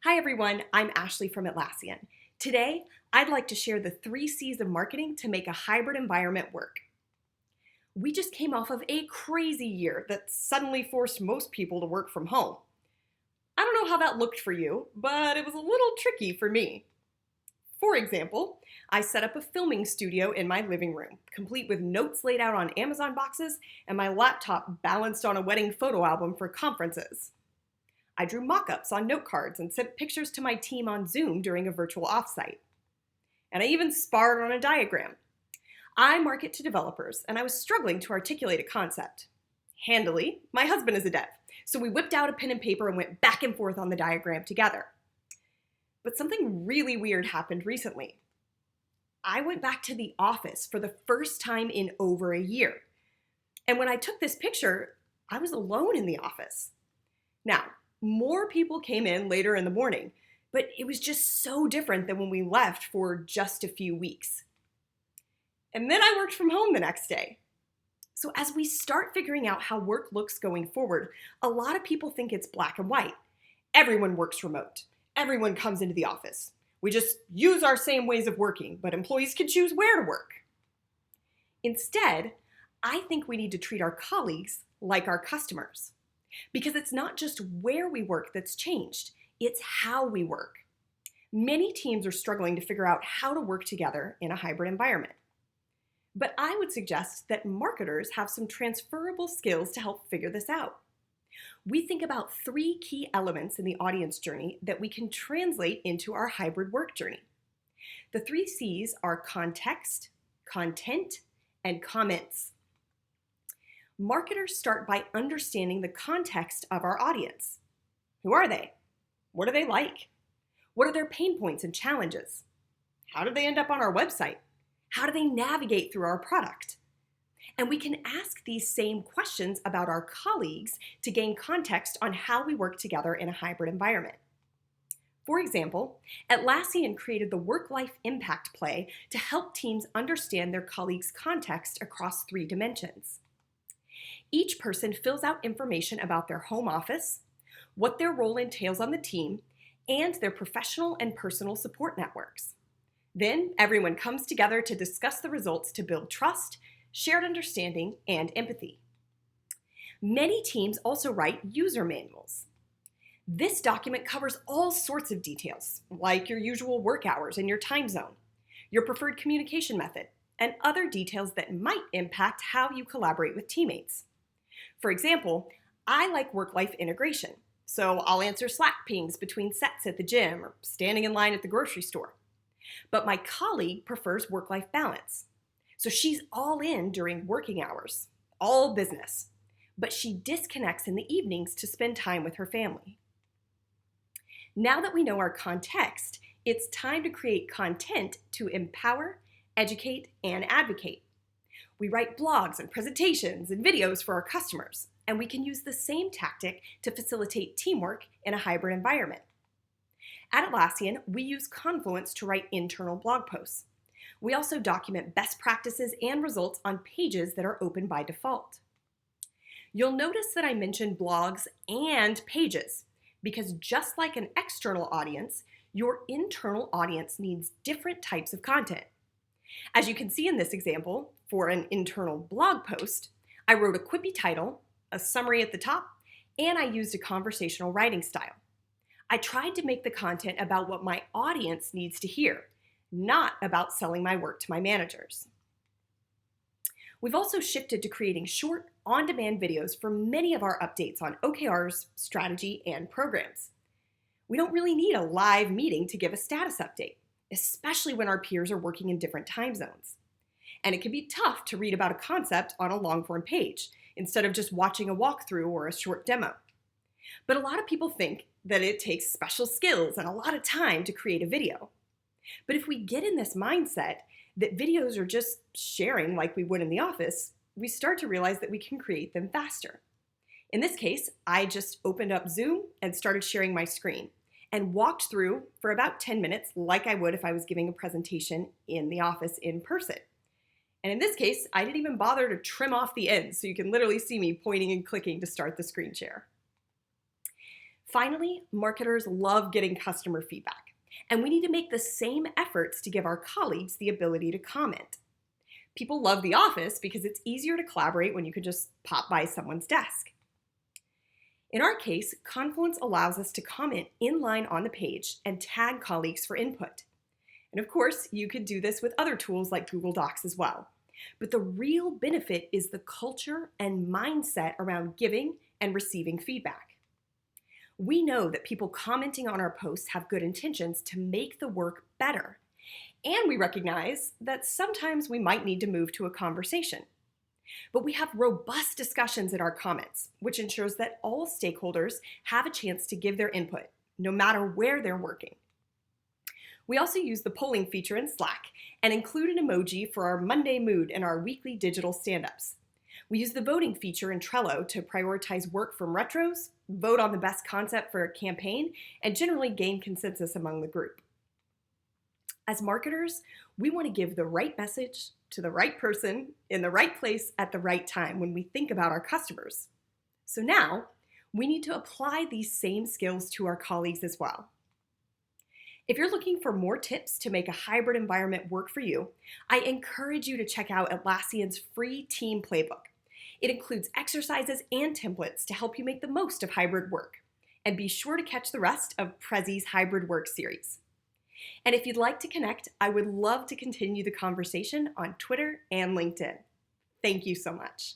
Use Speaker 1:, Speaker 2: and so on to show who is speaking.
Speaker 1: Hi everyone, I'm Ashley from Atlassian. Today, I'd like to share the 3 C's of marketing to make a hybrid environment work. We just came off of a crazy year that suddenly forced most people to work from home. I don't know how that looked for you, but it was a little tricky for me. For example, I set up a filming studio in my living room, complete with notes laid out on Amazon boxes and my laptop balanced on a wedding photo album for conferences. I drew mock-ups on note cards and sent pictures to my team on Zoom during a virtual offsite. And I even sparred on a diagram. I market to developers, and I was struggling to articulate a concept. Handily, my husband is a dev, so we whipped out a pen and paper and went back and forth on the diagram together. But something really weird happened recently. I went back to the office for the first time in over a year. And when I took this picture, I was alone in the office. Now, more people came in later in the morning, but it was just so different than when we left for just a few weeks. And then I worked from home the next day. So as we start figuring out how work looks going forward, a lot of people think it's black and white. Everyone works remote. Everyone comes into the office. We just use our same ways of working, but employees can choose where to work. Instead, I think we need to treat our colleagues like our customers. Because it's not just where we work that's changed, it's how we work. Many teams are struggling to figure out how to work together in a hybrid environment. But I would suggest that marketers have some transferable skills to help figure this out. We think about 3 key elements in the audience journey that we can translate into our hybrid work journey. The 3 C's are context, content, and comments. Marketers start by understanding the context of our audience. Who are they? What are they like? What are their pain points and challenges? How did they end up on our website? How do they navigate through our product? And we can ask these same questions about our colleagues to gain context on how we work together in a hybrid environment. For example, Atlassian created the Work-Life Impact Play to help teams understand their colleagues' context across 3 dimensions. Each person fills out information about their home office, what their role entails on the team, and their professional and personal support networks. Then everyone comes together to discuss the results to build trust, shared understanding, and empathy. Many teams also write user manuals. This document covers all sorts of details, like your usual work hours and your time zone, your preferred communication method, and other details that might impact how you collaborate with teammates. For example, I like work-life integration, so I'll answer Slack pings between sets at the gym or standing in line at the grocery store. But my colleague prefers work-life balance, so she's all in during working hours, all business, but she disconnects in the evenings to spend time with her family. Now that we know our context, it's time to create content to empower, educate, and advocate. We write blogs and presentations and videos for our customers, and we can use the same tactic to facilitate teamwork in a hybrid environment. At Atlassian, we use Confluence to write internal blog posts. We also document best practices and results on pages that are open by default. You'll notice that I mentioned blogs and pages, because just like an external audience, your internal audience needs different types of content. As you can see in this example, for an internal blog post, I wrote a quippy title, a summary at the top, and I used a conversational writing style. I tried to make the content about what my audience needs to hear, not about selling my work to my managers. We've also shifted to creating short, on-demand videos for many of our updates on OKRs, strategy, and programs. We don't really need a live meeting to give a status update, especially when our peers are working in different time zones. And it can be tough to read about a concept on a long-form page instead of just watching a walkthrough or a short demo. But a lot of people think that it takes special skills and a lot of time to create a video. But if we get in this mindset that videos are just sharing like we would in the office, we start to realize that we can create them faster. In this case, I just opened up Zoom and started sharing my screen and walked through for about 10 minutes like I would if I was giving a presentation in the office in person. And in this case, I didn't even bother to trim off the ends, so you can literally see me pointing and clicking to start the screen share. Finally, marketers love getting customer feedback, and we need to make the same efforts to give our colleagues the ability to comment. People love The Office because it's easier to collaborate when you can just pop by someone's desk. In our case, Confluence allows us to comment in-line on the page and tag colleagues for input. And of course, you could do this with other tools like Google Docs as well. But the real benefit is the culture and mindset around giving and receiving feedback. We know that people commenting on our posts have good intentions to make the work better. And we recognize that sometimes we might need to move to a conversation. But we have robust discussions in our comments, which ensures that all stakeholders have a chance to give their input, no matter where they're working. We also use the polling feature in Slack and include an emoji for our Monday mood in our weekly digital stand-ups. We use the voting feature in Trello to prioritize work from retros, vote on the best concept for a campaign, and generally gain consensus among the group. As marketers, we want to give the right message to the right person in the right place at the right time when we think about our customers. So now, we need to apply these same skills to our colleagues as well. If you're looking for more tips to make a hybrid environment work for you, I encourage you to check out Atlassian's free team playbook. It includes exercises and templates to help you make the most of hybrid work. And be sure to catch the rest of Prezi's Hybrid Work series. And if you'd like to connect, I would love to continue the conversation on Twitter and LinkedIn. Thank you so much.